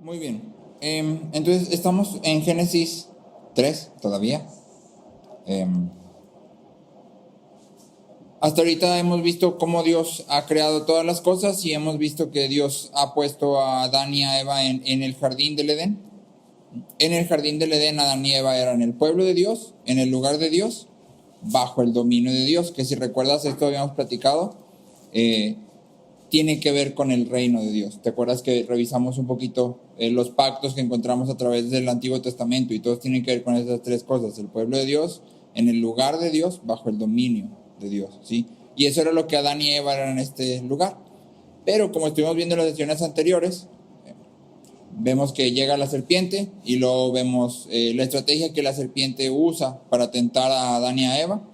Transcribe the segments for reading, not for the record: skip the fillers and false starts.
Muy bien. Entonces estamos en Génesis 3 todavía. Em, Hasta ahorita hemos visto cómo Dios ha creado todas las cosas y hemos visto que Dios ha puesto a Adán y a Eva en el jardín del Edén. En el jardín del Edén, Adán y Eva eran el pueblo de Dios, en el lugar de Dios, bajo el dominio de Dios, que si recuerdas esto habíamos platicado, tiene que ver con el reino de Dios. ¿Te acuerdas que revisamos un poquito los pactos que encontramos a través del Antiguo Testamento? Y todos tienen que ver con esas tres cosas: el pueblo de Dios, en el lugar de Dios, bajo el dominio de Dios, ¿sí? Y eso era lo que Adán y Eva eran en este lugar. Pero como estuvimos viendo en las sesiones anteriores, vemos que llega la serpiente y luego vemos la estrategia que la serpiente usa para tentar a Adán y a Eva.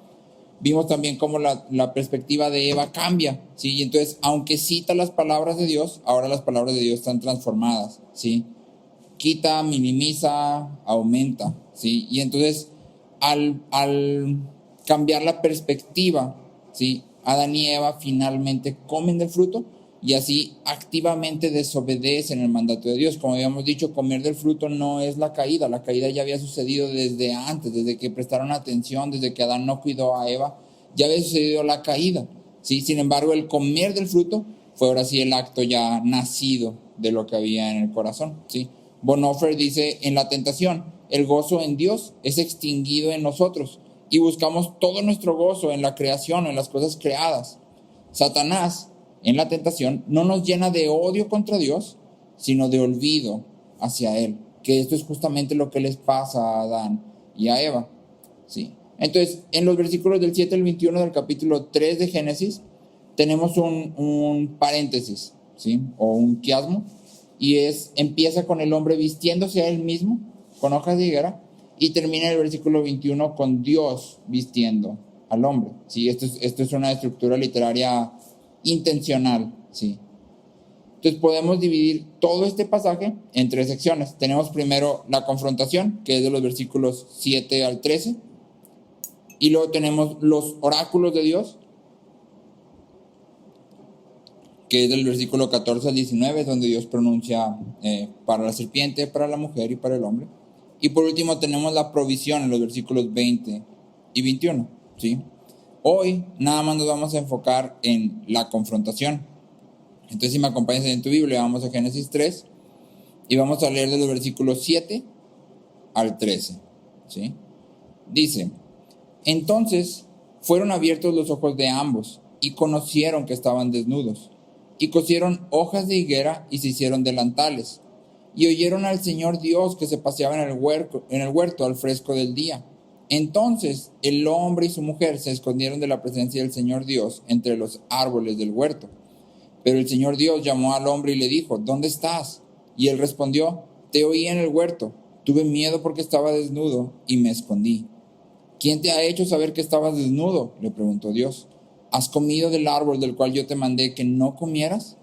Vimos también cómo la perspectiva de Eva cambia, ¿sí? Y entonces, aunque cita las palabras de Dios, ahora las palabras de Dios están transformadas, ¿sí? Quita, minimiza, aumenta, ¿sí? Y entonces, al cambiar la perspectiva, ¿sí? Adán y Eva finalmente comen del fruto y así activamente desobedecen el mandato de Dios. Como habíamos dicho, comer del fruto no es la caída ya había sucedido desde antes, desde que prestaron atención, desde que Adán no cuidó a Eva, ya había sucedido la caída, ¿sí? Sin embargo, el comer del fruto fue ahora sí el acto ya nacido de lo que había en el corazón, ¿sí? Bonhoeffer dice: en la tentación, el gozo en Dios es extinguido en nosotros y buscamos todo nuestro gozo en la creación, en las cosas creadas. Satanás, en la tentación, no nos llena de odio contra Dios, sino de olvido hacia Él, que esto es justamente lo que les pasa a Adán y a Eva, ¿sí? Entonces, en los versículos del 7 al 21 del capítulo 3 de Génesis, tenemos un paréntesis, ¿sí? O un quiasmo, y empieza con el hombre vistiéndose a él mismo con hojas de higuera y termina el versículo 21 con Dios vistiendo al hombre, ¿sí? Esto es una estructura literaria intencional, ¿sí? Entonces podemos dividir todo este pasaje en tres secciones. Tenemos primero la confrontación, que es de los versículos 7 al 13, y luego tenemos los oráculos de Dios, que es del versículo 14 al 19, donde Dios pronuncia para la serpiente, para la mujer y para el hombre. Y por último tenemos la provisión en los versículos 20 y 21, ¿sí? Hoy nada más nos vamos a enfocar en la confrontación. Entonces, si me acompañas en tu Biblia, vamos a Génesis 3 y vamos a leer de los versículos 7 al 13, ¿sí? Dice: entonces fueron abiertos los ojos de ambos y conocieron que estaban desnudos, y cosieron hojas de higuera y se hicieron delantales, y oyeron al Señor Dios que se paseaba en el huerto al fresco del día. Entonces el hombre y su mujer se escondieron de la presencia del Señor Dios entre los árboles del huerto. Pero el Señor Dios llamó al hombre y le dijo: ¿dónde estás? Y él respondió: te oí en el huerto, tuve miedo porque estaba desnudo y me escondí. ¿Quién te ha hecho saber que estabas desnudo?, le preguntó Dios. ¿Has comido del árbol del cual yo te mandé que no comieras?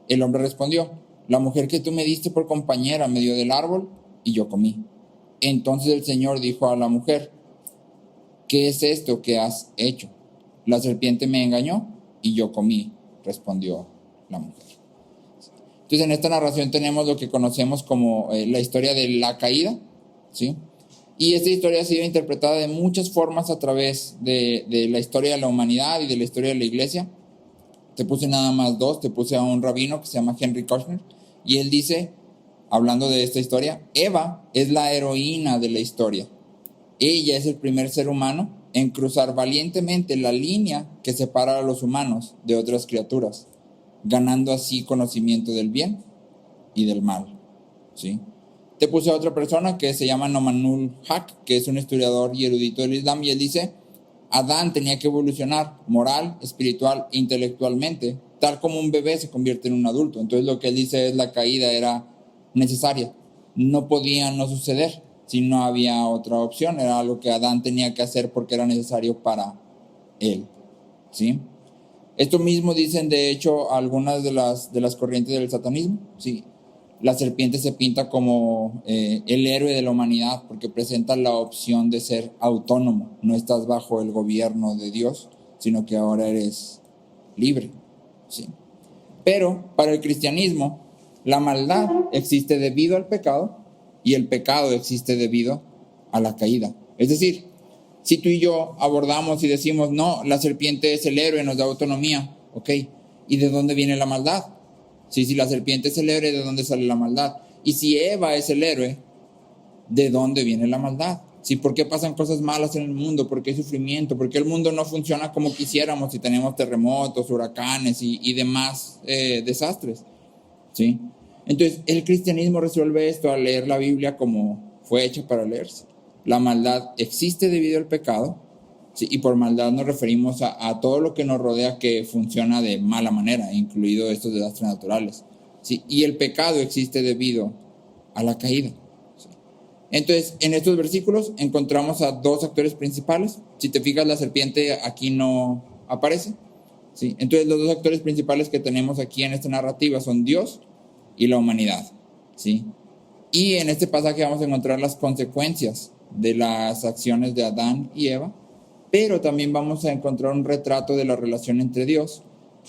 El hombre respondió: la mujer que tú me diste por compañera me dio del árbol y yo comí. Entonces el Señor dijo a la mujer: ¿qué es esto que has hecho? La serpiente me engañó y yo comí, respondió la mujer. Entonces, en esta narración tenemos lo que conocemos como la historia de la caída, ¿sí? Y esta historia ha sido interpretada de muchas formas a través de la historia de la humanidad y de la historia de la iglesia. Te puse nada más dos. Te puse a un rabino que se llama Henry Kushner, y él dice, hablando de esta historia: Eva es la heroína de la historia. Ella es el primer ser humano en cruzar valientemente la línea que separa a los humanos de otras criaturas, ganando así conocimiento del bien y del mal, ¿sí? Te puse a otra persona que se llama Nomanul Haq, que es un historiador y erudito del Islam, y él dice: Adán tenía que evolucionar moral, espiritual e intelectualmente, tal como un bebé se convierte en un adulto. Entonces lo que él dice es: la caída era necesaria, no podía no suceder si no había otra opción, era lo que Adán tenía que hacer porque era necesario para él, ¿sí? Esto mismo dicen de hecho algunas de las corrientes del satanismo, ¿sí? La serpiente se pinta como el héroe de la humanidad porque presenta la opción de ser autónomo. No estás bajo el gobierno de Dios, sino que ahora eres libre, ¿sí? Pero para el cristianismo, La maldad existe debido al pecado y el pecado existe debido a la caída. Es decir, si tú y yo abordamos y decimos, no, la serpiente es el héroe, nos da autonomía, ok, ¿y de dónde viene la maldad? Sí, si la serpiente es el héroe, ¿de dónde sale la maldad? Y si Eva es el héroe, ¿de dónde viene la maldad? Sí, ¿por qué pasan cosas malas en el mundo? ¿Por qué hay sufrimiento? ¿Por qué el mundo no funciona como quisiéramos si tenemos terremotos, huracanes y demás desastres? ¿Sí? Entonces, el cristianismo resuelve esto al leer la Biblia como fue hecha para leerse. La maldad existe debido al pecado, ¿sí? Y por maldad nos referimos a todo lo que nos rodea que funciona de mala manera, incluido estos desastres naturales, ¿sí? Y el pecado existe debido a la caída. ¿Sí? Entonces, en estos versículos encontramos a dos actores principales. Si te fijas, la serpiente aquí no aparece, ¿sí? Entonces, los dos actores principales que tenemos aquí en esta narrativa son Dios y la humanidad, ¿sí? Y en este pasaje vamos a encontrar las consecuencias de las acciones de Adán y Eva, pero también vamos a encontrar un retrato de la relación entre Dios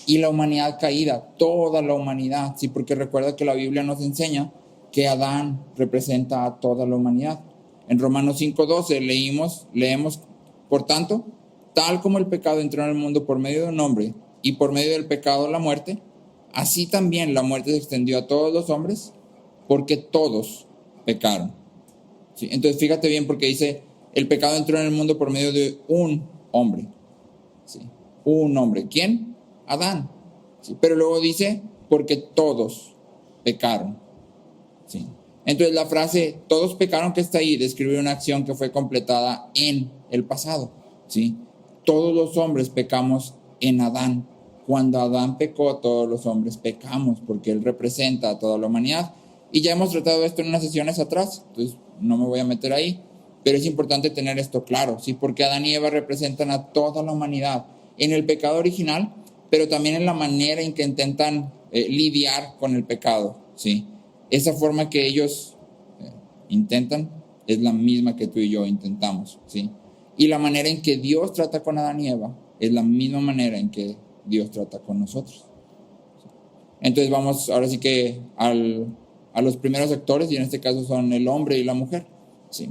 y la humanidad caída, toda la humanidad, ¿sí? Porque recuerda que la Biblia nos enseña que Adán representa a toda la humanidad. En Romanos 5:12 leemos, por tanto, tal como el pecado entró en el mundo por medio de un hombre y por medio del pecado la muerte, así también la muerte se extendió a todos los hombres porque todos pecaron. ¿Sí? Entonces fíjate bien porque dice, el pecado entró en el mundo por medio de un hombre. ¿Sí? Un hombre. ¿Quién? Adán. ¿Sí? Pero luego dice, porque todos pecaron. ¿Sí? Entonces la frase, todos pecaron que está ahí, describe una acción que fue completada en el pasado. ¿Sí? Todos los hombres pecamos en Adán. Cuando Adán pecó, todos los hombres pecamos, porque él representa a toda la humanidad. Y ya hemos tratado esto en unas sesiones atrás, entonces no me voy a meter ahí, pero es importante tener esto claro, ¿sí? Porque Adán y Eva representan a toda la humanidad en el pecado original, pero también en la manera en que intentan lidiar con el pecado, ¿sí? Esa forma que ellos intentan es la misma que tú y yo intentamos, ¿sí? Y la manera en que Dios trata con Adán y Eva es la misma manera en que Dios trata con nosotros. Entonces vamos ahora sí que a los primeros actores, y en este caso son el hombre y la mujer. ¿Sí?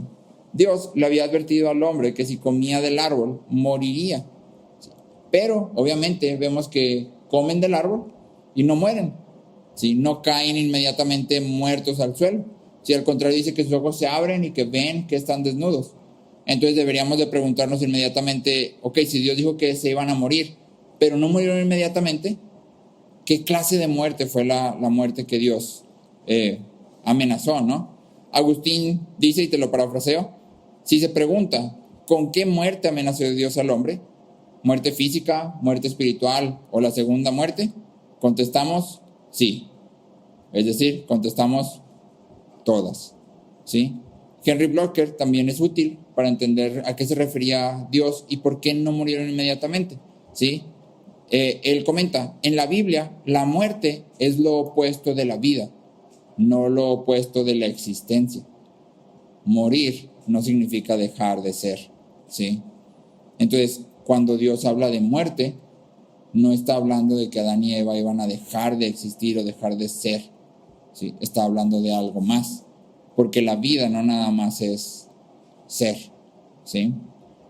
Dios le había advertido al hombre que si comía del árbol, moriría. ¿Sí? Pero obviamente vemos que comen del árbol y no mueren. ¿Sí? No caen inmediatamente muertos al suelo. ¿Sí? Al contrario, dice que sus ojos se abren y que ven que están desnudos. Entonces deberíamos de preguntarnos inmediatamente, ok, si Dios dijo que se iban a morir, pero no murieron inmediatamente, ¿qué clase de muerte fue la muerte que Dios amenazó, ¿no? Agustín dice, y te lo parafraseo, si se pregunta, ¿con qué muerte amenazó Dios al hombre? ¿Muerte física, muerte espiritual o la segunda muerte? Contestamos, sí. Es decir, contestamos todas, ¿sí? Henry Blocker también es útil para entender a qué se refería Dios y por qué no murieron inmediatamente, ¿sí? Él comenta, en la Biblia la muerte es lo opuesto de la vida, no lo opuesto de la existencia. Morir no significa dejar de ser, ¿sí? Entonces, cuando Dios habla de muerte, no está hablando de que Adán y Eva iban a dejar de existir o dejar de ser, ¿sí? Está hablando de algo más, porque la vida no nada más es ser, ¿sí?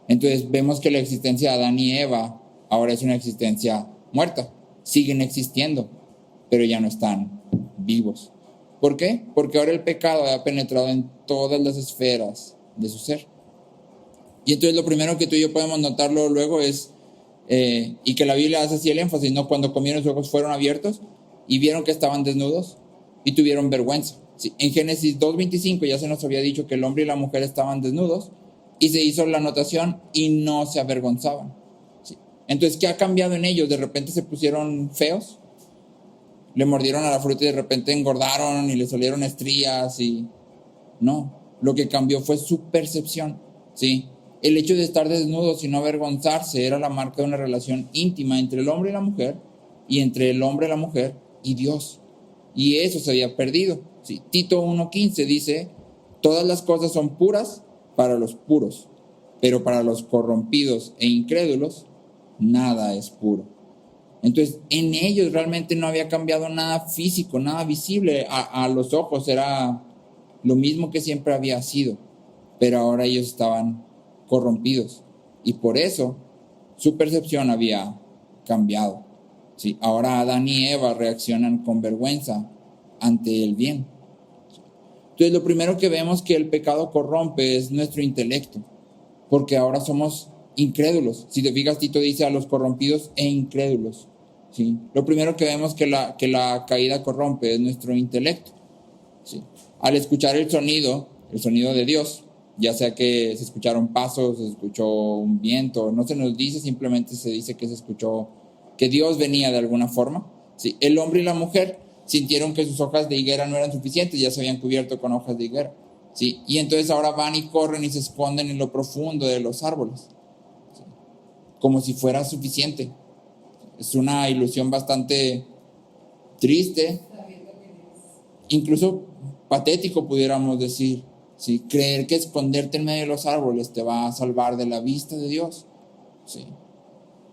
Entonces vemos que la existencia de Adán y Eva ahora es una existencia muerta. Siguen existiendo, pero ya no están vivos. ¿Por qué? Porque ahora el pecado ha penetrado en todas las esferas de su ser. Y entonces lo primero que tú y yo podemos notarlo luego es, y que la Biblia hace así el énfasis, ¿no? Cuando comieron, sus ojos fueron abiertos y vieron que estaban desnudos y tuvieron vergüenza. ¿Sí? En Génesis 2:25 ya se nos había dicho que el hombre y la mujer estaban desnudos y se hizo la anotación y no se avergonzaban. ¿Sí? Entonces, ¿qué ha cambiado en ellos? ¿De repente se pusieron feos? ¿Le mordieron a la fruta y de repente engordaron y le salieron estrías? Y no, lo que cambió fue su percepción, ¿sí? El hecho de estar desnudos y no avergonzarse era la marca de una relación íntima entre el hombre y la mujer, y entre el hombre y la mujer y Dios. Y eso se había perdido, ¿sí? Tito 1:15 dice, todas las cosas son puras para los puros, pero para los corrompidos e incrédulos, nada es puro. Entonces, en ellos realmente no había cambiado nada físico, nada visible a los ojos, era lo mismo que siempre había sido, pero ahora ellos estaban corrompidos y por eso su percepción había cambiado. ¿Sí? Ahora Adán y Eva reaccionan con vergüenza ante el bien. Entonces, lo primero que vemos que el pecado corrompe es nuestro intelecto, porque ahora somos incrédulos. Si te fijas, Tito dice a los corrompidos e incrédulos. ¿Sí? Lo primero que vemos que la caída corrompe es nuestro intelecto. ¿Sí? Al escuchar el sonido de Dios, ya sea que se escucharon pasos, se escuchó un viento, no se nos dice, simplemente se dice que se escuchó que Dios venía de alguna forma. ¿Sí? El hombre y la mujer sintieron que sus hojas de higuera no eran suficientes, ya se habían cubierto con hojas de higuera. ¿Sí? Y entonces ahora van y corren y se esconden en lo profundo de los árboles, ¿sí? Como si fuera suficiente. Es una ilusión bastante triste, incluso patético pudiéramos decir, ¿sí? Creer que esconderte en medio de los árboles te va a salvar de la vista de Dios. ¿Sí?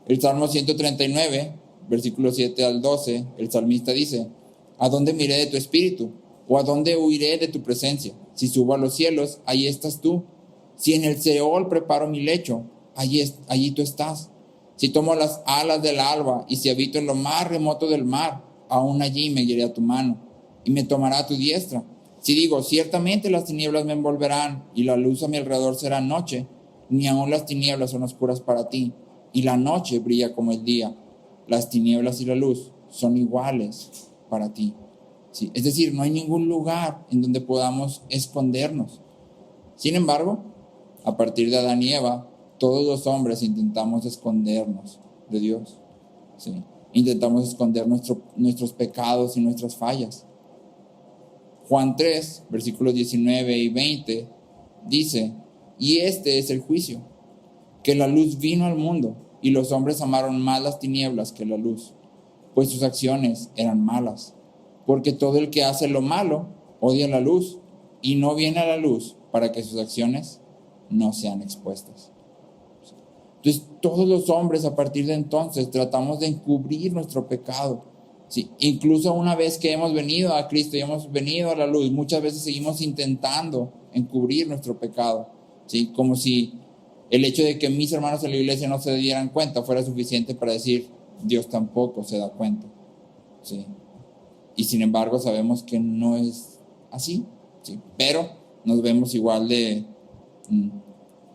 El Salmo 139, versículos 7 al 12, el salmista dice: ¿a dónde miré de tu espíritu? ¿O a dónde huiré de tu presencia? Si subo a los cielos, allí estás tú. Si en el Seol preparo mi lecho, allí tú estás. Si tomo las alas del alba y si habito en lo más remoto del mar, aún allí me guiaré a tu mano y me tomará a tu diestra. Si digo, ciertamente las tinieblas me envolverán y la luz a mi alrededor será noche, ni aun las tinieblas son oscuras para ti, y la noche brilla como el día. Las tinieblas y la luz son iguales para ti. ¿Sí? Es decir, no hay ningún lugar en donde podamos escondernos. Sin embargo, a partir de Adán y Eva, todos los hombres intentamos escondernos de Dios. ¿Sí? Intentamos esconder nuestros pecados y nuestras fallas. Juan 3, versículos 19 y 20, dice: y este es el juicio, que la luz vino al mundo, y los hombres amaron más las tinieblas que la luz, pues sus acciones eran malas. Porque todo el que hace lo malo odia la luz, y no viene a la luz para que sus acciones no sean expuestas. Entonces, todos los hombres a partir de entonces tratamos de encubrir nuestro pecado. Sí, incluso una vez que hemos venido a Cristo y hemos venido a la luz, muchas veces seguimos intentando encubrir nuestro pecado. ¿Sí? Como si el hecho de que mis hermanos en la iglesia no se dieran cuenta fuera suficiente para decir: Dios tampoco se da cuenta. ¿Sí? Y sin embargo sabemos que no es así. ¿Sí? Pero nos vemos igual de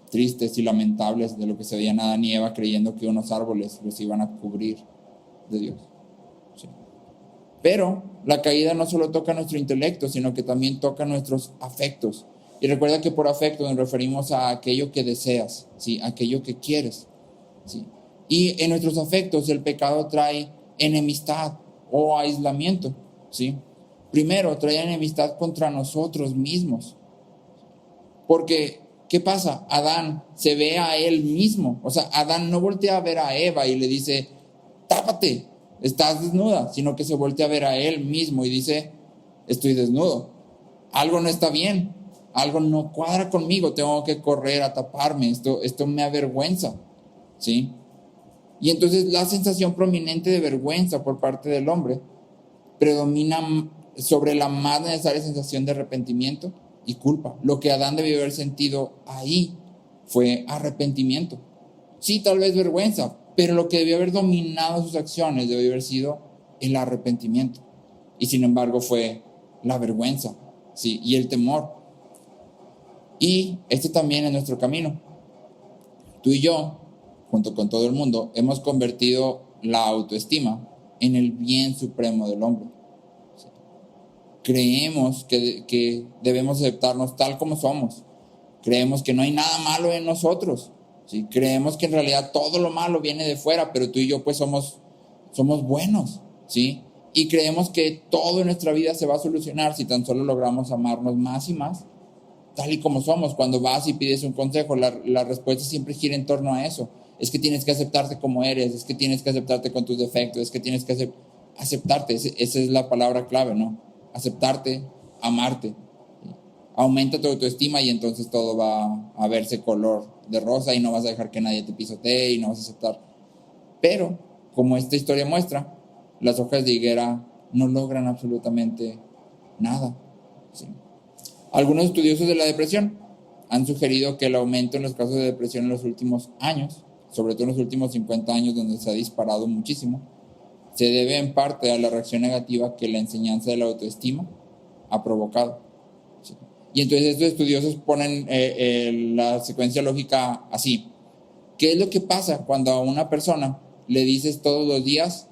tristes y lamentables de lo que se veían Adán y Eva creyendo que unos árboles los iban a cubrir de Dios. ¿Sí? Pero la caída no solo toca nuestro intelecto, sino que también toca nuestros afectos. Y recuerda que por afecto nos referimos a aquello que deseas, ¿sí? Aquello que quieres. ¿Sí? Y en nuestros afectos el pecado trae enemistad o aislamiento. ¿Sí? Primero, trae enemistad contra nosotros mismos. Porque, ¿qué pasa? Adán se ve a él mismo. O sea, Adán no voltea a ver a Eva y le dice: tápate, estás desnuda, sino que se voltea a ver a él mismo y dice: estoy desnudo, algo no está bien, algo no cuadra conmigo, tengo que correr a taparme, esto me avergüenza. ¿Sí? Y entonces la sensación prominente de vergüenza por parte del hombre predomina sobre la más necesaria sensación de arrepentimiento y culpa. Lo que Adán debió haber sentido ahí fue arrepentimiento. Sí, tal vez vergüenza, pero lo que debió haber dominado sus acciones debió haber sido el arrepentimiento. Y sin embargo fue la vergüenza, ¿sí? Y el temor. Y este también es nuestro camino. Tú y yo, junto con todo el mundo, hemos convertido la autoestima en el bien supremo del hombre. ¿Sí? Creemos que debemos aceptarnos tal como somos. Creemos que no hay nada malo en nosotros. ¿Sí? Creemos que en realidad todo lo malo viene de fuera, pero tú y yo pues somos buenos. ¿Sí? Y creemos que todo en nuestra vida se va a solucionar si tan solo logramos amarnos más y más, tal y como somos. Cuando vas y pides un consejo, la respuesta siempre gira en torno a eso. Es que tienes que aceptarte como eres, es que tienes que aceptarte con tus defectos, es que tienes que aceptarte. Esa es la palabra clave, ¿no? Aceptarte, amarte. Aumenta tu autoestima y entonces todo va a verse color de rosa y no vas a dejar que nadie te pisotee y no vas a aceptar. Pero como esta historia muestra, las hojas de higuera no logran absolutamente nada. ¿Sí? Algunos estudiosos de la depresión han sugerido que el aumento en los casos de depresión en los últimos años, sobre todo en los últimos 50 años donde se ha disparado muchísimo, se debe en parte a la reacción negativa que la enseñanza de la autoestima ha provocado. ¿Sí? Y entonces estos estudiosos ponen la secuencia lógica así. ¿Qué es lo que pasa cuando a una persona le dices todos los días,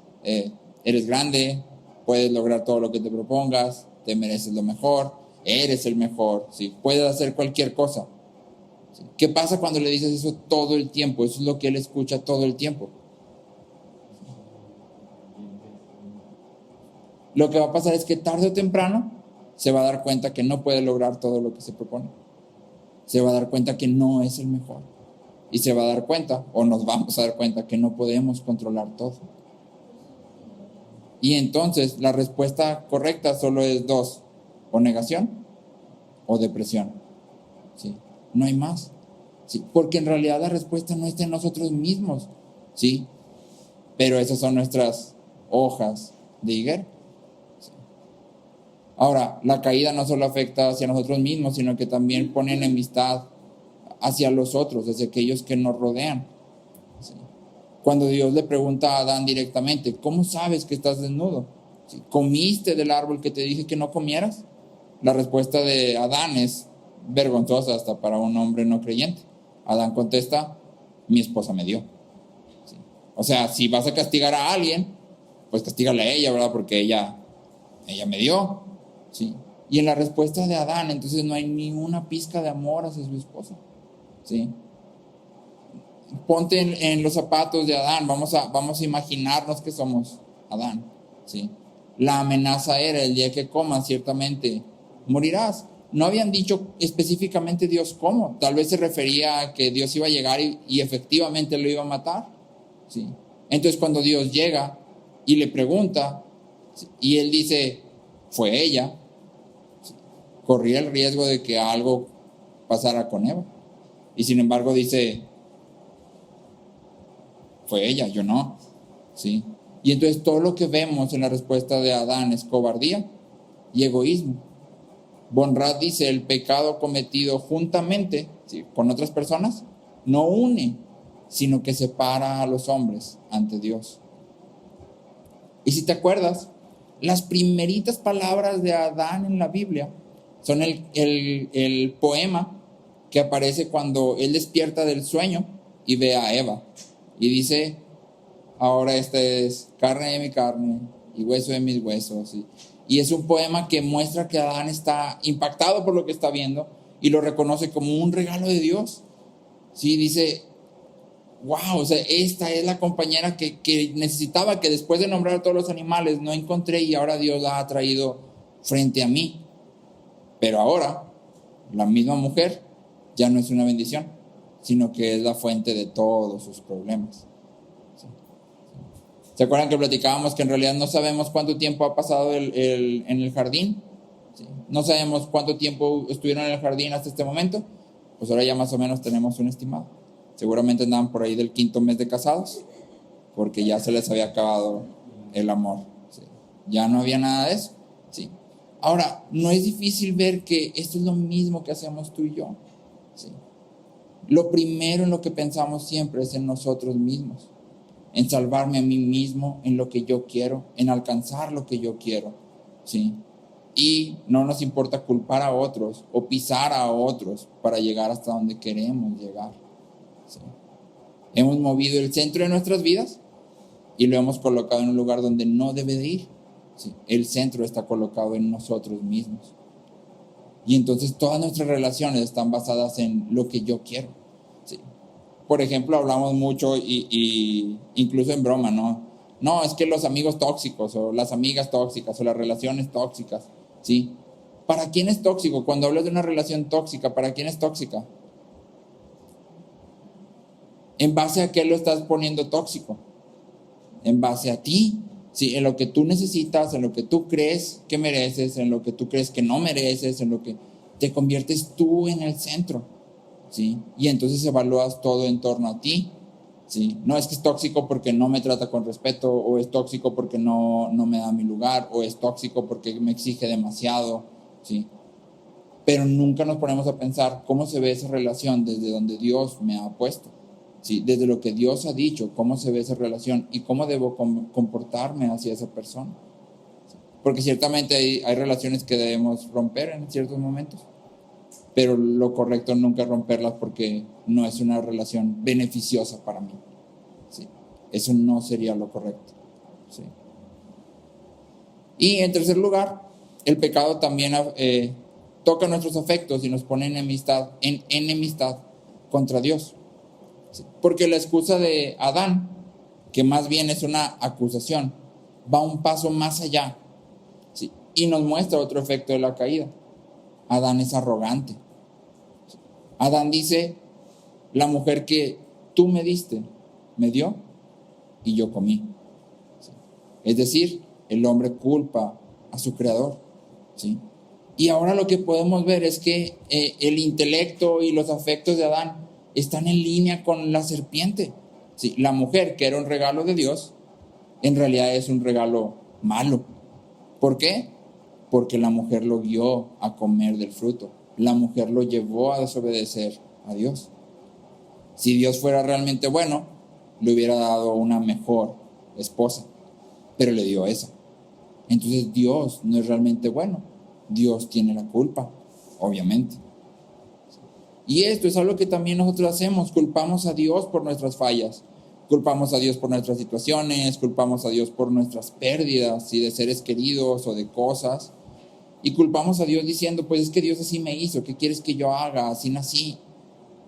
eres grande, puedes lograr todo lo que te propongas, te mereces lo mejor, eres el mejor, ¿sí? Puedes hacer cualquier cosa? ¿Sí? ¿Qué pasa cuando le dices eso todo el tiempo? Eso es lo que él escucha todo el tiempo. Lo que va a pasar es que tarde o temprano se va a dar cuenta que no puede lograr todo lo que se propone. Se va a dar cuenta que no es el mejor. Y se va a dar cuenta, o nos vamos a dar cuenta, que no podemos controlar todo. Y entonces la respuesta correcta solo es dos: o negación o depresión. ¿Sí? No hay más. ¿Sí? Porque en realidad la respuesta no está en nosotros mismos. ¿Sí? Pero esas son nuestras hojas de higuera. ¿Sí? Ahora, la caída no solo afecta hacia nosotros mismos, sino que también pone enemistad hacia los otros, hacia aquellos que nos rodean. ¿Sí? Cuando Dios le pregunta a Adán directamente, ¿cómo sabes que estás desnudo? ¿Sí? ¿Comiste del árbol que te dije que no comieras? La respuesta de Adán es vergonzosa hasta para un hombre no creyente. Adán contesta, mi esposa me dio. ¿Sí? O sea, si vas a castigar a alguien, pues castígale a ella, ¿verdad? Porque ella me dio. ¿Sí? Y en la respuesta de Adán, entonces no hay ni una pizca de amor hacia su esposa. ¿Sí? Ponte en los zapatos de Adán. Vamos a imaginarnos que somos Adán. ¿Sí? La amenaza era: el día que comas ciertamente morirás. No habían dicho específicamente Dios cómo. Tal vez se refería a que Dios iba a llegar y efectivamente lo iba a matar. ¿Sí? Entonces cuando Dios llega y le pregunta, ¿sí? Y él dice, fue ella, ¿sí? Corría el riesgo de que algo pasara con Eva. Y sin embargo dice, fue ella, yo no. ¿Sí? Y entonces todo lo que vemos en la respuesta de Adán es cobardía y egoísmo. Bonrad dice, el pecado cometido juntamente, ¿sí?, con otras personas no une, sino que separa a los hombres ante Dios. Y si te acuerdas, las primeritas palabras de Adán en la Biblia son el poema que aparece cuando él despierta del sueño y ve a Eva. Y dice, ahora esta es carne de mi carne y hueso de mis huesos. Y es un poema que muestra que Adán está impactado por lo que está viendo y lo reconoce como un regalo de Dios. Sí, dice, wow, o sea, esta es la compañera que necesitaba, que después de nombrar a todos los animales no encontré, y ahora Dios la ha traído frente a mí. Pero ahora, la misma mujer ya no es una bendición, sino que es la fuente de todos sus problemas. ¿Sí? ¿Se acuerdan que platicábamos que en realidad no sabemos cuánto tiempo ha pasado en el jardín? ¿Sí? No sabemos cuánto tiempo estuvieron en el jardín hasta este momento. Pues ahora ya más o menos tenemos un estimado. Seguramente andaban por ahí del 5.º mes de casados, porque ya se les había acabado el amor. ¿Sí? Ya no había nada de eso. ¿Sí? Ahora, no es difícil ver que esto es lo mismo que hacemos tú y yo. ¿Sí? Lo primero en lo que pensamos siempre es en nosotros mismos, en salvarme a mí mismo, en lo que yo quiero, en alcanzar lo que yo quiero. ¿Sí? Y no nos importa culpar a otros o pisar a otros para llegar hasta donde queremos llegar. ¿Sí? Hemos movido el centro de nuestras vidas y lo hemos colocado en un lugar donde no debe de ir. ¿Sí? El centro está colocado en nosotros mismos. Y entonces todas nuestras relaciones están basadas en lo que yo quiero. ¿Sí? Por ejemplo, hablamos mucho y incluso en broma, ¿no? No, es que los amigos tóxicos o las amigas tóxicas o las relaciones tóxicas. ¿Sí? ¿Para quién es tóxico? Cuando hablas de una relación tóxica, ¿para quién es tóxica? ¿En base a qué lo estás poniendo tóxico? En base a ti. Sí, en lo que tú necesitas, en lo que tú crees que mereces, en lo que tú crees que no mereces, en lo que te conviertes tú en el centro. ¿Sí? Y entonces evalúas todo en torno a ti. ¿sí? No es que es tóxico porque no me trata con respeto, o es tóxico porque no me da mi lugar, o es tóxico porque me exige demasiado, ¿sí? Pero nunca nos ponemos a pensar cómo se ve esa relación desde donde Dios me ha puesto, ¿sí? Desde lo que Dios ha dicho, cómo se ve esa relación y cómo debo comportarme hacia esa persona. Porque ciertamente hay relaciones que debemos romper en ciertos momentos, pero lo correcto nunca es romperlas porque no es una relación beneficiosa para mí, ¿sí? Eso no sería lo correcto, ¿sí? Y en tercer lugar, el pecado también toca nuestros afectos y nos pone en enemistad contra Dios, ¿sí? Porque la excusa de Adán, que más bien es una acusación, va un paso más allá, ¿sí? Y nos muestra otro efecto de la caída. Adán es arrogante. Adán dice: la mujer que tú me diste, me dio y yo comí. ¿Sí? Es decir, el hombre culpa a su creador, ¿sí? Y ahora lo que podemos ver es que el intelecto y los afectos de Adán están en línea con la serpiente, ¿sí? La mujer, que era un regalo de Dios, en realidad es un regalo malo. ¿Por qué? Porque la mujer lo guió a comer del fruto. La mujer lo llevó a desobedecer a Dios. Si Dios fuera realmente bueno, le hubiera dado una mejor esposa, pero le dio esa. Entonces Dios no es realmente bueno. Dios tiene la culpa, obviamente. Y esto es algo que también nosotros hacemos. Culpamos a Dios por nuestras fallas. Culpamos a Dios por nuestras situaciones. Culpamos a Dios por nuestras pérdidas, ¿sí? De seres queridos o de cosas. Y culpamos a Dios diciendo: pues es que Dios así me hizo. ¿Qué quieres que yo haga? Así nací,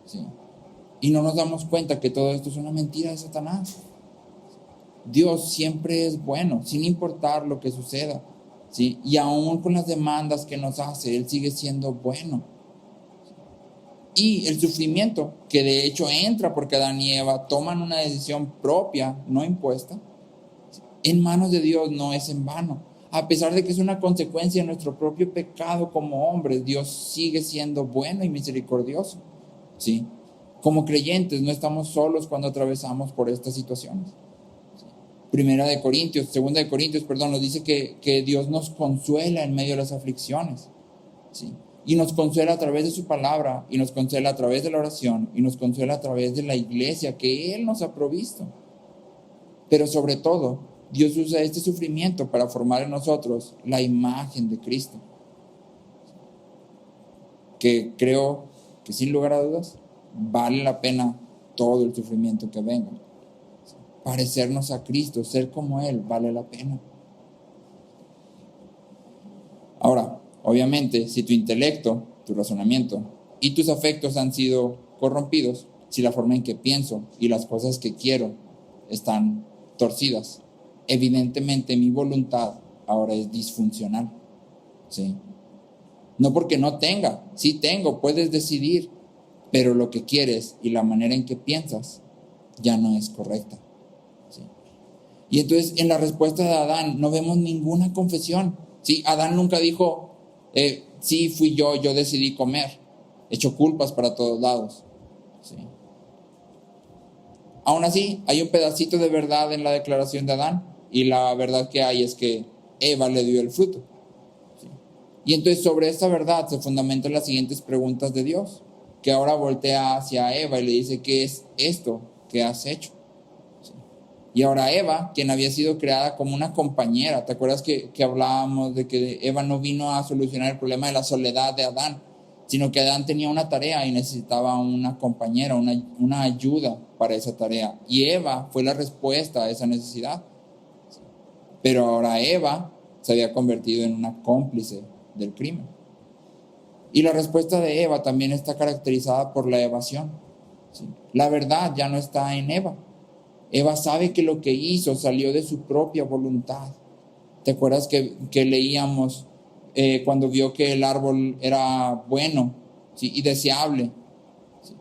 ¿sí? Y no nos damos cuenta que todo esto es una mentira de Satanás. Dios siempre es bueno, sin importar lo que suceda, ¿sí? Y aún con las demandas que nos hace, Él sigue siendo bueno. Y el sufrimiento, que de hecho entra porque Adán y Eva toman una decisión propia, no impuesta, en manos de Dios no es en vano. A pesar de que es una consecuencia de nuestro propio pecado como hombres, Dios sigue siendo bueno y misericordioso, ¿sí? Como creyentes no estamos solos cuando atravesamos por estas situaciones. Segunda de Corintios, nos dice que Dios nos consuela en medio de las aflicciones, ¿sí? Y nos consuela a través de su palabra, y nos consuela a través de la oración, y nos consuela a través de la iglesia que Él nos ha provisto. Pero sobre todo, Dios usa este sufrimiento para formar en nosotros la imagen de Cristo, que creo que sin lugar a dudas vale la pena todo el sufrimiento que venga. Parecernos a Cristo, ser como Él, vale la pena. Ahora, obviamente, si tu intelecto, tu razonamiento y tus afectos han sido corrompidos, si la forma en que pienso y las cosas que quiero están torcidas, evidentemente mi voluntad ahora es disfuncional, ¿sí? No porque no tenga, sí tengo, puedes decidir, pero lo que quieres y la manera en que piensas ya no es correcta, ¿sí? Y entonces en la respuesta de Adán no vemos ninguna confesión, ¿sí? Adán nunca dijo: sí, fui yo decidí comer. Echó culpas para todos lados, ¿sí? Aún así, hay un pedacito de verdad en la declaración de Adán, y la verdad que hay es que Eva le dio el fruto, ¿sí? Y entonces sobre esta verdad se fundamentan las siguientes preguntas de Dios, que ahora voltea hacia Eva y le dice: ¿qué es esto que has hecho? ¿Sí? Y ahora Eva, quien había sido creada como una compañera, ¿te acuerdas que hablábamos de que Eva no vino a solucionar el problema de la soledad de Adán, sino que Adán tenía una tarea y necesitaba una compañera, una ayuda para esa tarea? Y Eva fue la respuesta a esa necesidad. Pero ahora Eva se había convertido en una cómplice del crimen. Y la respuesta de Eva también está caracterizada por la evasión, ¿sí? La verdad ya no está en Eva. Eva sabe que lo que hizo salió de su propia voluntad. ¿Te acuerdas que leíamos cuando vio que el árbol era bueno, ¿sí? Y deseable, ¿sí?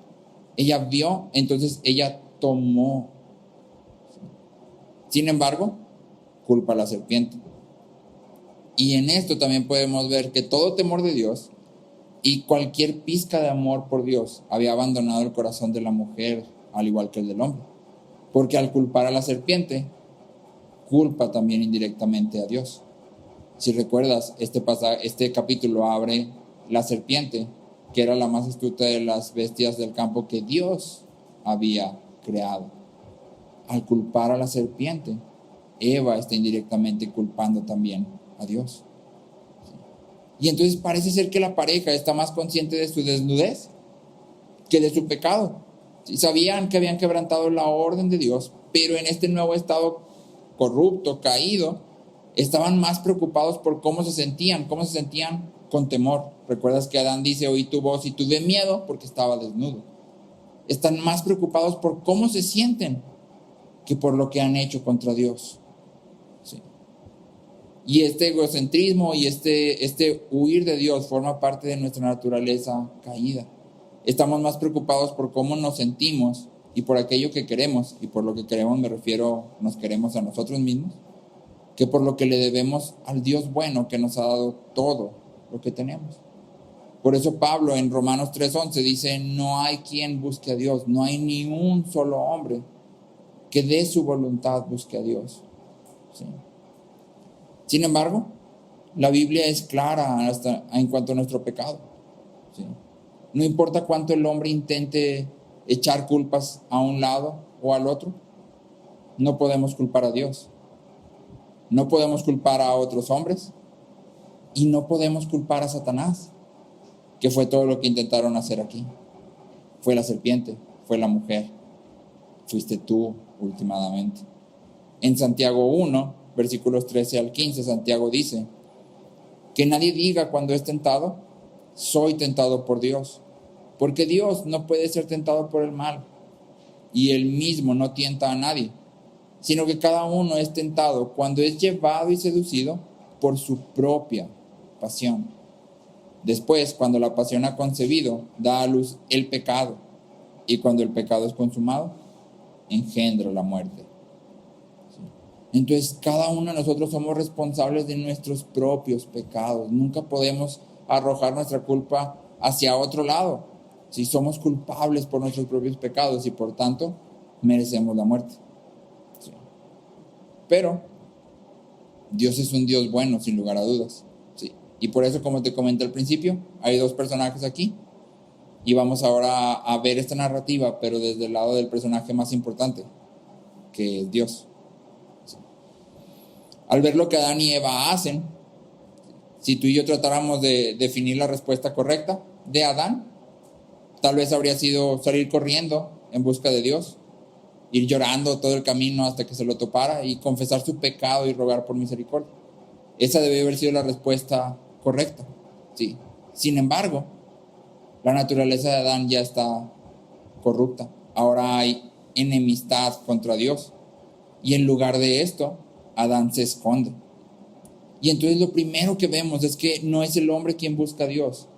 Ella vio, entonces ella tomó, ¿sí? Sin embargo, culpa a la serpiente. Y en esto también podemos ver que todo temor de Dios y cualquier pizca de amor por Dios había abandonado el corazón de la mujer, al igual que el del hombre. Porque al culpar a la serpiente, culpa también indirectamente a Dios. Si recuerdas, este capítulo abre la serpiente, que era la más astuta de las bestias del campo que Dios había creado. Al culpar a la serpiente, Eva está indirectamente culpando también a Dios. Y entonces parece ser que la pareja está más consciente de su desnudez que de su pecado. Sabían que habían quebrantado la orden de Dios, pero en este nuevo estado corrupto, caído, estaban más preocupados por cómo se sentían con temor. Recuerdas que Adán dice: oí tu voz y tuve miedo porque estaba desnudo. Están más preocupados por cómo se sienten que por lo que han hecho contra Dios. Sí. Y este egocentrismo y este huir de Dios forma parte de nuestra naturaleza caída. Estamos más preocupados por cómo nos sentimos y por aquello que queremos, y por lo que queremos me refiero, nos queremos a nosotros mismos, que por lo que le debemos al Dios bueno que nos ha dado todo lo que tenemos. Por eso Pablo en Romanos 3:11 dice: no hay quien busque a Dios, no hay ni un solo hombre que de su voluntad busque a Dios. ¿Sí? Sin embargo, la Biblia es clara hasta en cuanto a nuestro pecado. ¿Sí? No importa cuánto el hombre intente echar culpas a un lado o al otro, no podemos culpar a Dios. No podemos culpar a otros hombres y no podemos culpar a Satanás, que fue todo lo que intentaron hacer aquí. Fue la serpiente, fue la mujer, fuiste tú últimamente. En Santiago 1, versículos 13 al 15, Santiago dice: que nadie diga cuando es tentado: soy tentado por Dios, porque Dios no puede ser tentado por el mal, y él mismo no tienta a nadie, sino que cada uno es tentado cuando es llevado y seducido por su propia pasión. Después, cuando la pasión ha concebido, da a luz el pecado, y cuando el pecado es consumado, engendra la muerte. Entonces, cada uno de nosotros somos responsables de nuestros propios pecados. Nunca podemos arrojar nuestra culpa hacia otro lado. Si somos culpables por nuestros propios pecados y por tanto merecemos la muerte. Sí. Pero Dios es un Dios bueno, sin lugar a dudas. Sí. Y por eso, como te comenté al principio, hay dos personajes aquí. Y vamos ahora a ver esta narrativa, pero desde el lado del personaje más importante, que es Dios. Al ver lo que Adán y Eva hacen, si tú y yo tratáramos de definir la respuesta correcta de Adán, tal vez habría sido salir corriendo en busca de Dios, ir llorando todo el camino hasta que se lo topara y confesar su pecado y rogar por misericordia. Esa debe haber sido la respuesta correcta. Sí. Sin embargo, la naturaleza de Adán ya está corrupta. Ahora hay enemistad contra Dios. Y en lugar de esto, Adán se esconde. Y entonces lo primero que vemos es que no es el hombre quien busca a Dios,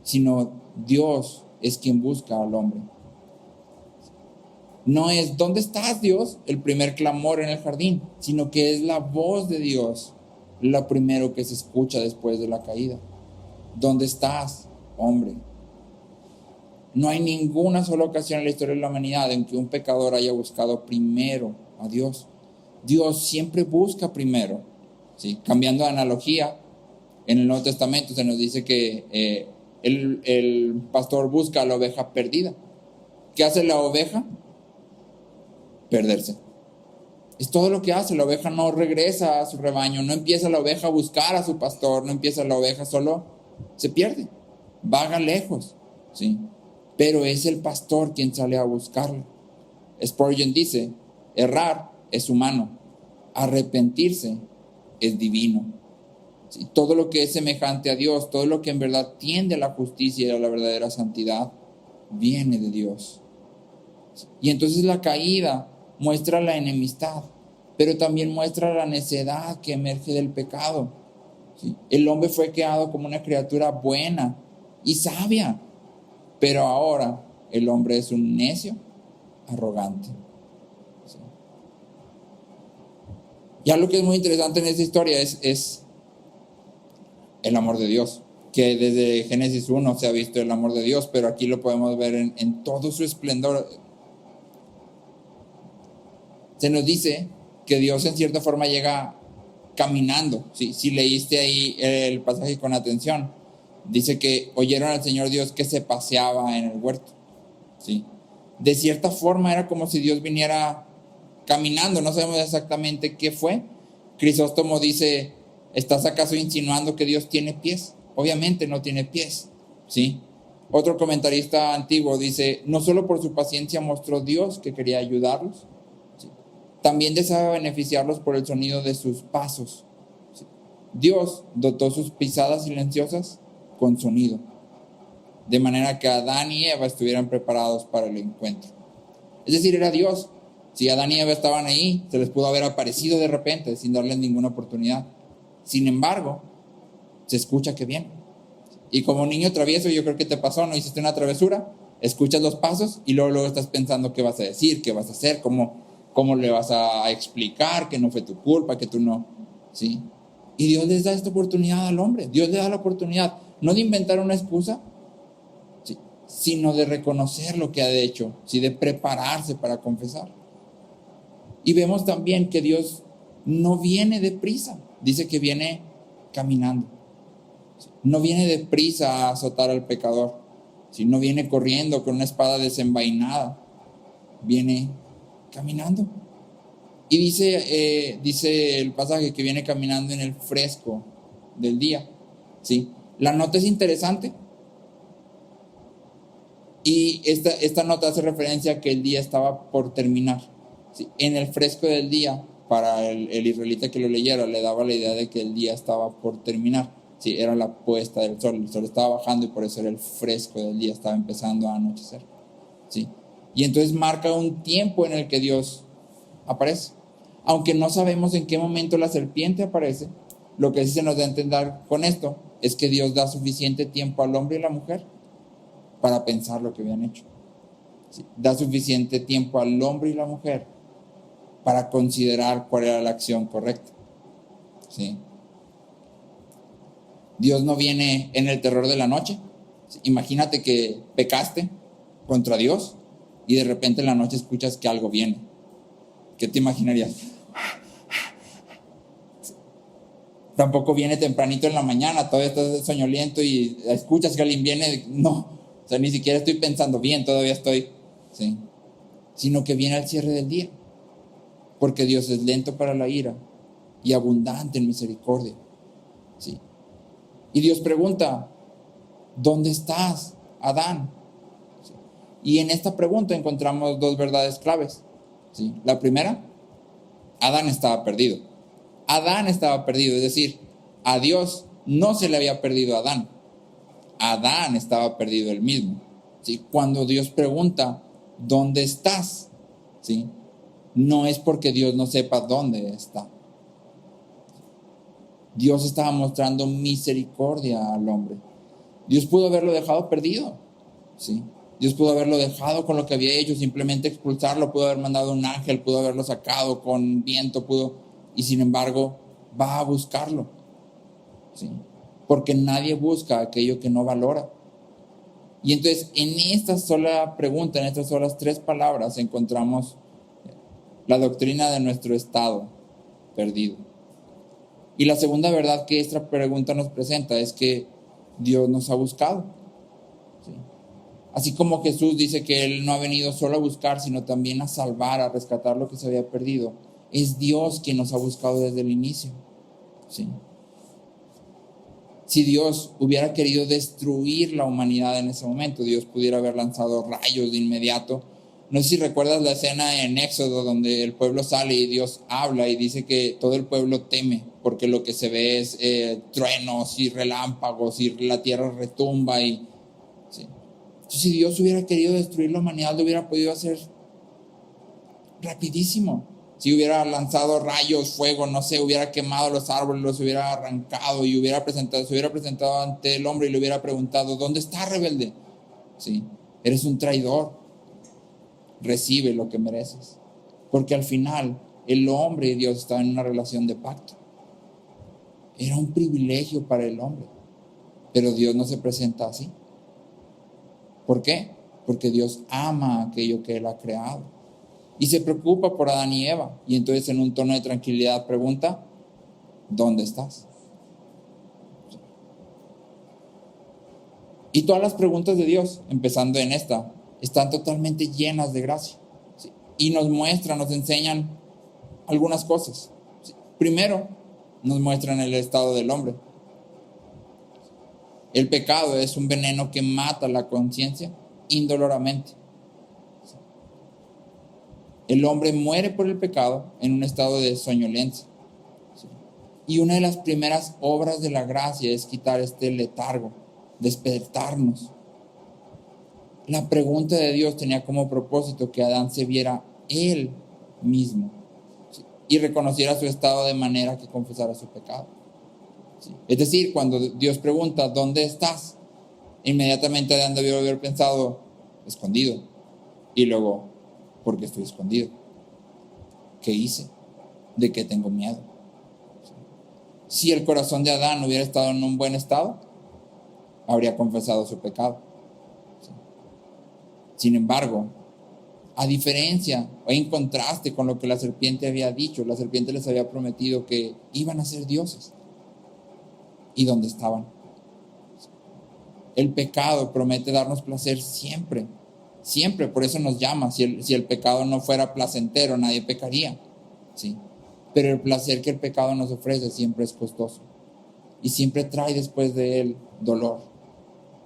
sino Dios es quien busca al hombre. No es ¿dónde estás, Dios?, el primer clamor en el jardín, sino que es la voz de Dios lo primero que se escucha después de la caída. ¿Dónde estás, hombre? No hay ninguna sola ocasión en la historia de la humanidad en que un pecador haya buscado primero a Dios. Dios siempre busca primero. ¿Sí? Cambiando de analogía, en el Nuevo Testamento se nos dice que el pastor busca a la oveja perdida. ¿Qué hace la oveja? Perderse. Es todo lo que hace. La oveja no regresa a su rebaño, no empieza la oveja a buscar a su pastor, no empieza la oveja, solo se pierde, vaga lejos, ¿sí? Pero es el pastor quien sale a buscarla. Spurgeon dice: errar es humano, arrepentirse es divino. ¿Sí? Todo lo que es semejante a Dios, todo lo que en verdad tiende a la justicia y a la verdadera santidad, viene de Dios. ¿Sí? Y entonces la caída muestra la enemistad, pero también muestra la necedad que emerge del pecado. ¿Sí? El hombre fue creado como una criatura buena y sabia, pero ahora el hombre es un necio, arrogante. ¿Sí? Y algo que es muy interesante en esta historia es el amor de Dios, que desde Génesis 1 se ha visto el amor de Dios, pero aquí lo podemos ver en todo su esplendor. Se nos dice que Dios en cierta forma llega caminando. ¿Sí? Si leíste ahí el pasaje con atención, dice que oyeron al Señor Dios que se paseaba en el huerto. ¿Sí? De cierta forma era como si Dios viniera caminando. No sabemos exactamente qué fue. Crisóstomo dice: ¿estás acaso insinuando que Dios tiene pies? Obviamente no tiene pies. ¿Sí? Otro comentarista antiguo dice: no solo por su paciencia mostró Dios que quería ayudarlos, ¿sí?, también deseaba beneficiarlos por el sonido de sus pasos. ¿Sí? Dios dotó sus pisadas silenciosas con sonido, de manera que Adán y Eva estuvieran preparados para el encuentro. Es decir, era Dios. Si Adán y Eva estaban ahí, se les pudo haber aparecido de repente sin darles ninguna oportunidad. Sin embargo, se escucha que viene. Y como niño travieso, yo creo que te pasó, ¿no? Hiciste una travesura, escuchas los pasos y luego estás pensando qué vas a decir, qué vas a hacer, cómo le vas a explicar que no fue tu culpa, que tú no, ¿sí? Y Dios les da esta oportunidad al hombre. Dios le da la oportunidad, no de inventar una excusa, ¿sí?, sino de reconocer lo que ha hecho, ¿sí?, de prepararse para confesar. Y vemos también que Dios no viene deprisa, dice que viene caminando. No viene deprisa a azotar al pecador, ¿sí?, no viene corriendo con una espada desenvainada, viene caminando. Y dice el pasaje que viene caminando en el fresco del día, ¿sí? La nota es interesante y esta nota hace referencia a que el día estaba por terminar, ¿sí? En el fresco del día, para el israelita que lo leyera, le daba la idea de que el día estaba por terminar. Sí, era la puesta del sol, el sol estaba bajando y por eso era el fresco del día, estaba empezando a anochecer, ¿sí? Y entonces marca un tiempo en el que Dios aparece. Aunque no sabemos en qué momento la serpiente aparece, lo que sí se nos da a entender con esto es que Dios da suficiente tiempo al hombre y a la mujer para pensar lo que habían hecho. ¿Sí? Da suficiente tiempo al hombre y la mujer para considerar cuál era la acción correcta. ¿Sí? Dios no viene en el terror de la noche. ¿Sí? Imagínate que pecaste contra Dios y de repente en la noche escuchas que algo viene. ¿Qué te imaginarías? Tampoco viene tempranito en la mañana, todavía estás soñoliento y escuchas que alguien viene. No, o sea, ni siquiera estoy pensando bien, todavía estoy, ¿sí?, sino que viene al cierre del día, porque Dios es lento para la ira y abundante en misericordia, ¿sí? Y Dios pregunta: ¿dónde estás, Adán? ¿Sí? Y en esta pregunta encontramos dos verdades claves, ¿sí? La primera: Adán estaba perdido. Adán estaba perdido, es decir, a Dios no se le había perdido a Adán. Adán estaba perdido él mismo, ¿sí? Cuando Dios pregunta: ¿dónde estás? ¿Sí? No es porque Dios no sepa dónde está. Dios estaba mostrando misericordia al hombre. Dios pudo haberlo dejado perdido, ¿sí? Dios pudo haberlo dejado con lo que había hecho, simplemente expulsarlo, pudo haber mandado un ángel, pudo haberlo sacado con viento, y sin embargo va a buscarlo, ¿sí? Porque nadie busca aquello que no valora. Y entonces en esta sola pregunta, en estas solas 3 palabras, encontramos la doctrina de nuestro estado perdido. Y la segunda verdad que esta pregunta nos presenta es que Dios nos ha buscado, ¿sí? Así como Jesús dice que Él no ha venido solo a buscar, sino también a salvar, a rescatar lo que se había perdido. Es Dios quien nos ha buscado desde el inicio, ¿sí? Si Dios hubiera querido destruir la humanidad en ese momento, Dios pudiera haber lanzado rayos de inmediato. No sé si recuerdas la escena en Éxodo donde el pueblo sale y Dios habla y dice que todo el pueblo teme porque lo que se ve es truenos y relámpagos y la tierra retumba. ¿Sí? Entonces, si Dios hubiera querido destruir la humanidad, lo hubiera podido hacer rapidísimo. Si hubiera lanzado rayos, fuego, no sé, hubiera quemado los árboles, los hubiera arrancado y se hubiera presentado ante el hombre y le hubiera preguntado: ¿dónde está, rebelde? ¿Sí? Eres un traidor, recibe lo que mereces. Porque al final el hombre y Dios estaban en una relación de pacto. Era un privilegio para el hombre, pero Dios no se presenta así. ¿Por qué? Porque Dios ama aquello que Él ha creado. Y se preocupa por Adán y Eva. Y entonces en un tono de tranquilidad pregunta, ¿dónde estás? Y todas las preguntas de Dios, empezando en esta, están totalmente llenas de gracia. ¿Sí? Y nos muestran, nos enseñan algunas cosas. ¿Sí? Primero, nos muestran el estado del hombre. El pecado es un veneno que mata la conciencia indoloramente. ¿Sí? El hombre muere por el pecado en un estado de soñolencia. ¿Sí? Y una de las primeras obras de la gracia es quitar este letargo, despertarnos. La pregunta de Dios tenía como propósito que Adán se viera él mismo, ¿sí? Y reconociera su estado de manera que confesara su pecado, ¿sí? Es decir, cuando Dios pregunta, ¿dónde estás? Inmediatamente Adán debió haber pensado, escondido. Y luego, ¿por qué estoy escondido? ¿Qué hice? ¿De qué tengo miedo? ¿Sí? Si el corazón de Adán hubiera estado en un buen estado, habría confesado su pecado. ¿Sí? Sin embargo, a diferencia o en contraste con lo que la serpiente había dicho, la serpiente les había prometido que iban a ser dioses. ¿Y dónde estaban? El pecado promete darnos placer siempre, siempre, por eso nos llama. Si el pecado no fuera placentero, nadie pecaría, ¿sí? Pero el placer que el pecado nos ofrece siempre es costoso y siempre trae después de él dolor,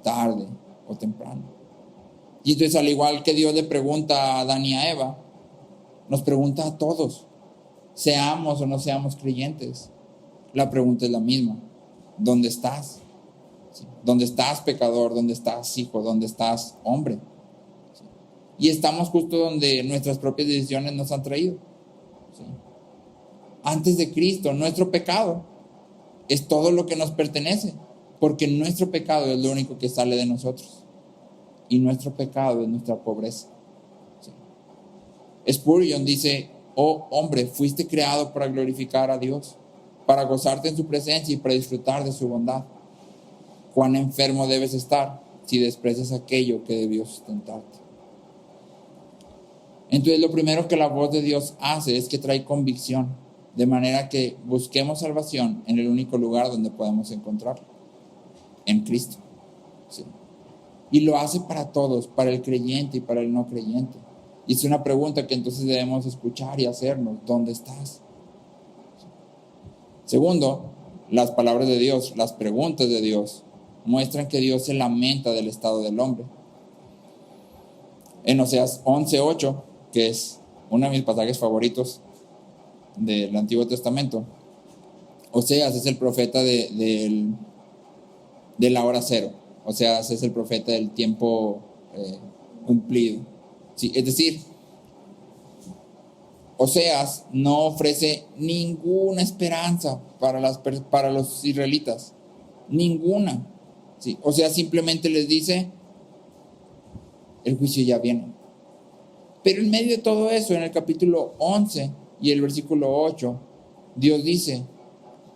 tarde o temprano. Y entonces, al igual que Dios le pregunta a Adán y a Eva, nos pregunta a todos, seamos o no seamos creyentes. La pregunta es la misma: ¿dónde estás? ¿Sí? ¿Dónde estás, pecador? ¿Dónde estás, hijo? ¿Dónde estás, hombre? ¿Sí? Y estamos justo donde nuestras propias decisiones nos han traído. ¿Sí? Antes de Cristo, nuestro pecado es todo lo que nos pertenece, porque nuestro pecado es lo único que sale de nosotros. Y nuestro pecado es nuestra pobreza. ¿Sí? Spurgeon dice, oh hombre, fuiste creado para glorificar a Dios, para gozarte en su presencia y para disfrutar de su bondad. Cuán enfermo debes estar si desprecias aquello que debió sustentarte. Entonces, lo primero que la voz de Dios hace es que trae convicción, de manera que busquemos salvación en el único lugar donde podemos encontrarla, en Cristo. ¿Sí? Y lo hace para todos, para el creyente y para el no creyente. Y es una pregunta que entonces debemos escuchar y hacernos: ¿dónde estás? Segundo, las palabras de Dios, las preguntas de Dios, muestran que Dios se lamenta del estado del hombre. En Oseas 11:8, que es uno de mis pasajes favoritos del Antiguo Testamento, Oseas es el profeta de la hora cero. Oseas es el profeta del tiempo cumplido. Sí, es decir, Oseas no ofrece ninguna esperanza para los israelitas. Ninguna. Sí, Oseas simplemente les dice, el juicio ya viene. Pero en medio de todo eso, en el capítulo 11 y el versículo 8, Dios dice,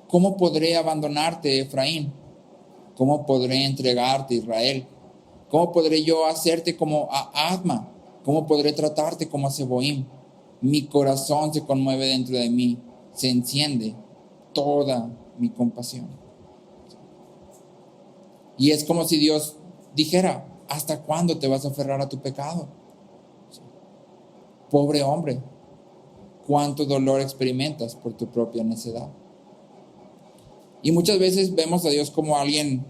¿cómo podré abandonarte, Efraín? ¿Cómo podré entregarte, Israel? ¿Cómo podré yo hacerte como a Adma? ¿Cómo podré tratarte como a Zeboim? Mi corazón se conmueve dentro de mí, se enciende toda mi compasión. Y es como si Dios dijera, ¿hasta cuándo te vas a aferrar a tu pecado? Pobre hombre, cuánto dolor experimentas por tu propia necedad. Y muchas veces vemos a Dios como alguien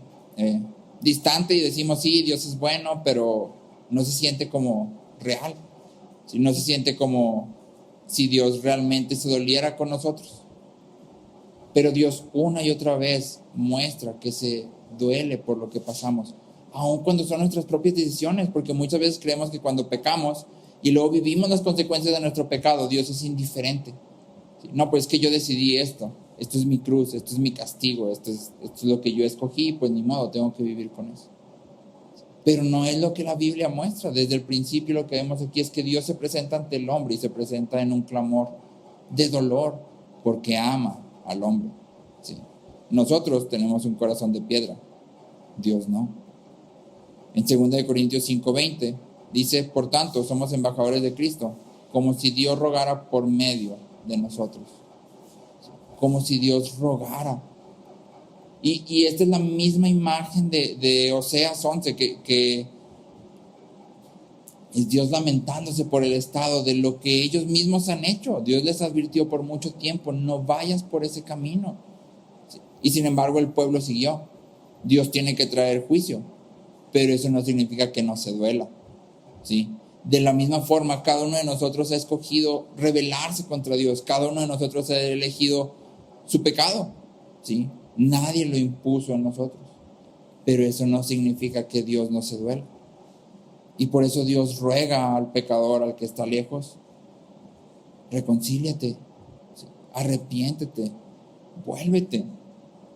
distante y decimos, sí, Dios es bueno, pero no se siente como real. ¿Sí? No se siente como si Dios realmente se doliera con nosotros. Pero Dios una y otra vez muestra que se duele por lo que pasamos, aun cuando son nuestras propias decisiones, porque muchas veces creemos que cuando pecamos y luego vivimos las consecuencias de nuestro pecado, Dios es indiferente. ¿Sí? No, pues es que yo decidí esto es mi cruz, esto es mi castigo, esto es lo que yo escogí, pues ni modo, tengo que vivir con eso. Pero no es lo que la Biblia muestra. Desde el principio lo que vemos aquí es que Dios se presenta ante el hombre y se presenta en un clamor de dolor porque ama al hombre. ¿Sí? Nosotros tenemos un corazón de piedra, Dios no. En 2 Corintios 5:20 dice, por tanto, somos embajadores de Cristo, como si Dios rogara por medio de nosotros, como si Dios rogara. Y esta es la misma imagen de Oseas 11, que es Dios lamentándose por el estado de lo que ellos mismos han hecho. Dios les advirtió por mucho tiempo, no vayas por ese camino. Y sin embargo el pueblo siguió. Dios tiene que traer juicio, pero eso no significa que no se duela, ¿sí? De la misma forma, cada uno de nosotros ha escogido rebelarse contra Dios. Cada uno de nosotros ha elegido su pecado, ¿sí? Nadie lo impuso a nosotros, pero eso no significa que Dios no se duela. Y por eso Dios ruega al pecador, al que está lejos: reconcíliate, ¿sí? Arrepiéntete, vuélvete.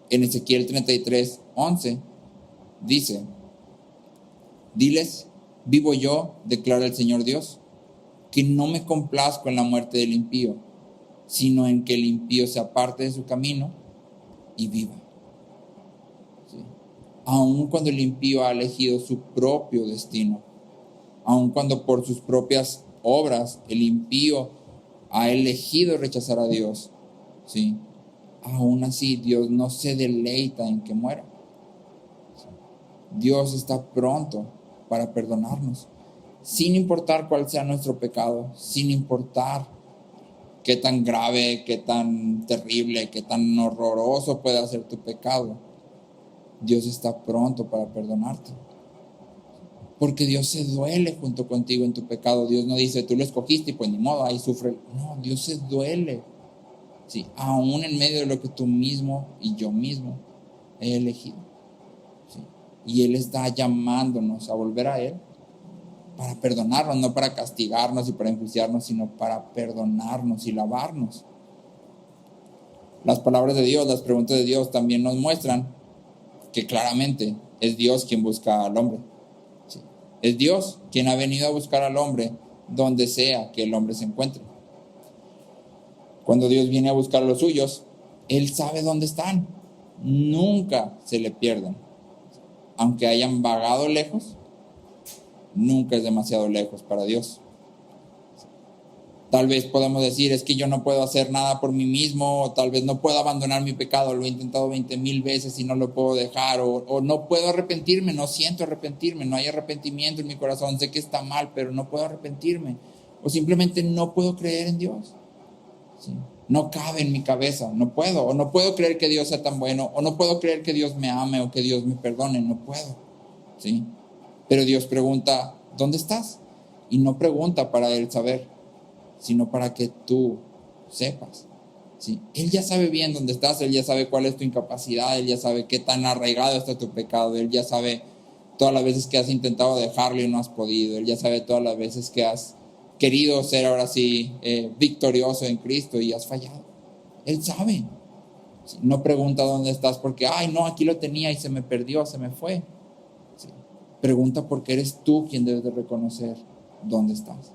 En Ezequiel 33:11 dice: diles, vivo yo, declara el Señor Dios, que no me complazco en la muerte del impío, sino en que el impío se aparte de su camino y viva. ¿Sí? Aun cuando el impío ha elegido su propio destino, aun cuando por sus propias obras el impío ha elegido rechazar a Dios, ¿sí? Aún así Dios no se deleita en que muera. Dios está pronto para perdonarnos, sin importar cuál sea nuestro pecado, sin importar qué tan grave, qué tan terrible, qué tan horroroso pueda ser tu pecado. Dios está pronto para perdonarte, porque Dios se duele junto contigo en tu pecado. Dios no dice, tú lo escogiste y pues ni modo, ahí sufre. No, Dios se duele, sí, aún en medio de lo que tú mismo y yo mismo he elegido, sí. Y Él está llamándonos a volver a Él para perdonarnos, no para castigarnos y para enjuiciarnos, sino para perdonarnos y lavarnos. Las palabras de Dios, las preguntas de Dios también nos muestran que claramente es Dios quien busca al hombre, ¿sí? Es Dios quien ha venido a buscar al hombre donde sea que el hombre se encuentre. Cuando Dios viene a buscar a los suyos, Él sabe dónde están. Nunca se le pierden. Aunque hayan vagado lejos, nunca es demasiado lejos para Dios. Tal vez podemos decir, es que yo no puedo hacer nada por mí mismo, o tal vez no puedo abandonar mi pecado, lo he intentado 20,000 veces y no lo puedo dejar, o no puedo arrepentirme, no siento arrepentirme, no hay arrepentimiento en mi corazón, sé que está mal, pero no puedo arrepentirme, o simplemente no puedo creer en Dios, ¿sí? No cabe en mi cabeza, no puedo, o no puedo creer que Dios sea tan bueno, o no puedo creer que Dios me ame o que Dios me perdone, no puedo, ¿sí? Pero Dios pregunta, ¿dónde estás? Y no pregunta para Él saber, sino para que tú sepas, ¿sí? Él ya sabe bien dónde estás, Él ya sabe cuál es tu incapacidad, Él ya sabe qué tan arraigado está tu pecado, Él ya sabe todas las veces que has intentado dejarlo y no has podido, Él ya sabe todas las veces que has querido ser ahora sí victorioso en Cristo y has fallado. Él sabe, ¿sí? No pregunta dónde estás porque, ay no, aquí lo tenía y se me perdió, se me fue, ¿sí? Pregunta porque eres tú quien debes de reconocer dónde estás.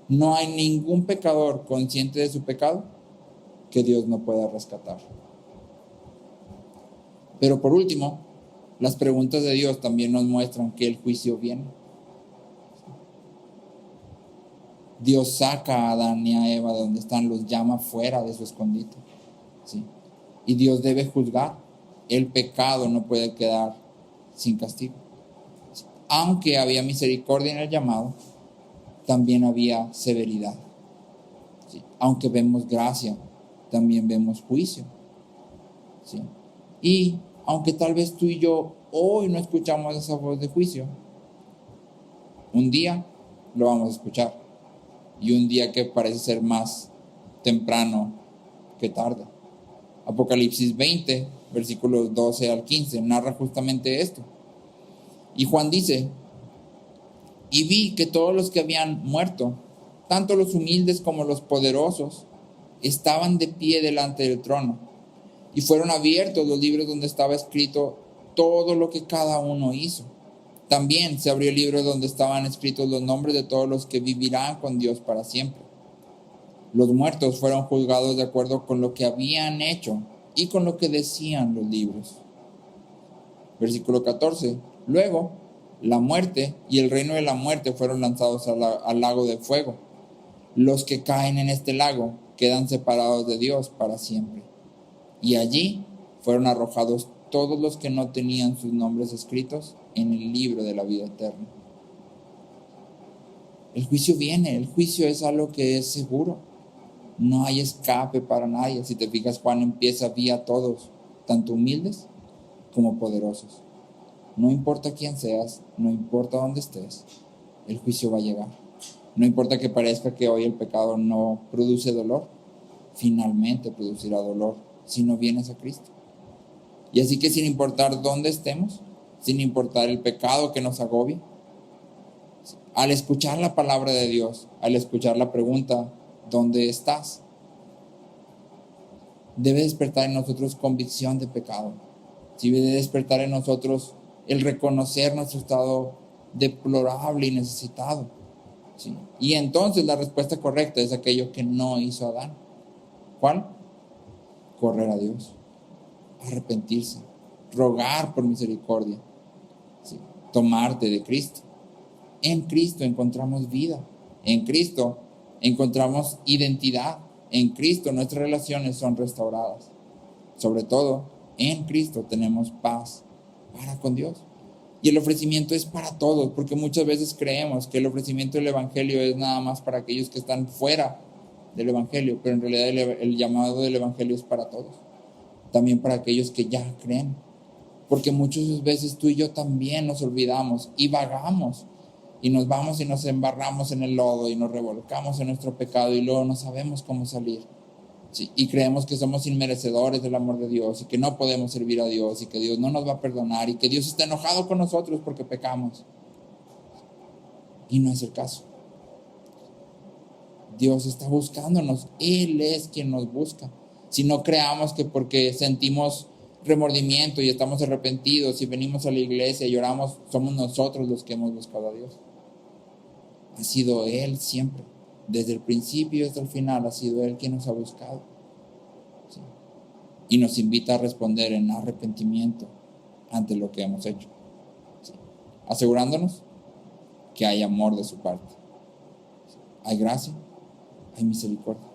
No hay ningún pecador consciente de su pecado que Dios no pueda rescatar. Pero por último, las preguntas de Dios también nos muestran que el juicio viene. Dios saca a Adán y a Eva de donde están, los llama fuera de su escondite, ¿sí? Y Dios debe juzgar. El pecado no puede quedar sin castigo. Aunque había misericordia en el llamado, también había severidad, ¿sí? Aunque vemos gracia, también vemos juicio, ¿sí? Y aunque tal vez tú y yo hoy no escuchamos esa voz de juicio, un día lo vamos a escuchar, y un día que parece ser más temprano que tarde. Apocalipsis 20, versículos 12 al 15, narra justamente esto. Y Juan dice, y vi que todos los que habían muerto, tanto los humildes como los poderosos, estaban de pie delante del trono, y fueron abiertos los libros donde estaba escrito todo lo que cada uno hizo. También se abrió el libro donde estaban escritos los nombres de todos los que vivirán con Dios para siempre. Los muertos fueron juzgados de acuerdo con lo que habían hecho y con lo que decían los libros. Versículo 14. Luego, La muerte y el reino de la muerte fueron lanzados al lago de fuego. Los que caen en este lago quedan separados de Dios para siempre. Y allí fueron arrojados todos los que no tenían sus nombres escritos en el libro de la vida eterna. El juicio viene, el juicio es algo que es seguro. No hay escape para nadie. Si te fijas, Juan empieza vía a todos, tanto humildes como poderosos. No importa quién seas, no importa dónde estés, el juicio va a llegar. No importa que parezca que hoy el pecado no produce dolor, finalmente producirá dolor si no vienes a Cristo. Y así que sin importar dónde estemos, sin importar el pecado que nos agobie, al escuchar la palabra de Dios, al escuchar la pregunta, ¿dónde estás?, debe despertar en nosotros convicción de pecado. Debe despertar en nosotros el reconocer nuestro estado deplorable y necesitado. ¿Sí? Y entonces la respuesta correcta es aquello que no hizo Adán. ¿Cuál? Correr a Dios, arrepentirse, rogar por misericordia, ¿sí? Tomarte de Cristo. En Cristo encontramos vida, en Cristo encontramos identidad, en Cristo nuestras relaciones son restauradas. Sobre todo, en Cristo tenemos paz para con Dios. Y el ofrecimiento es para todos, porque muchas veces creemos que el ofrecimiento del Evangelio es nada más para aquellos que están fuera del Evangelio, pero en realidad el llamado del Evangelio es para todos, también para aquellos que ya creen, porque muchas veces tú y yo también nos olvidamos y vagamos y nos vamos y nos embarramos en el lodo y nos revolcamos en nuestro pecado y luego no sabemos cómo salir. Sí, y creemos que somos inmerecedores del amor de Dios y que no podemos servir a Dios y que Dios no nos va a perdonar y que Dios está enojado con nosotros porque pecamos. Y no es el caso. Dios está buscándonos. Él es quien nos busca. Si no creamos que porque sentimos remordimiento y estamos arrepentidos y venimos a la iglesia y lloramos, somos nosotros los que hemos buscado a Dios. Ha sido Él siempre. Desde el principio hasta el final ha sido Él quien nos ha buscado. ¿Sí? Y nos invita a responder en arrepentimiento ante lo que hemos hecho. ¿Sí? Asegurándonos que hay amor de su parte. ¿Sí? Hay gracia, hay misericordia.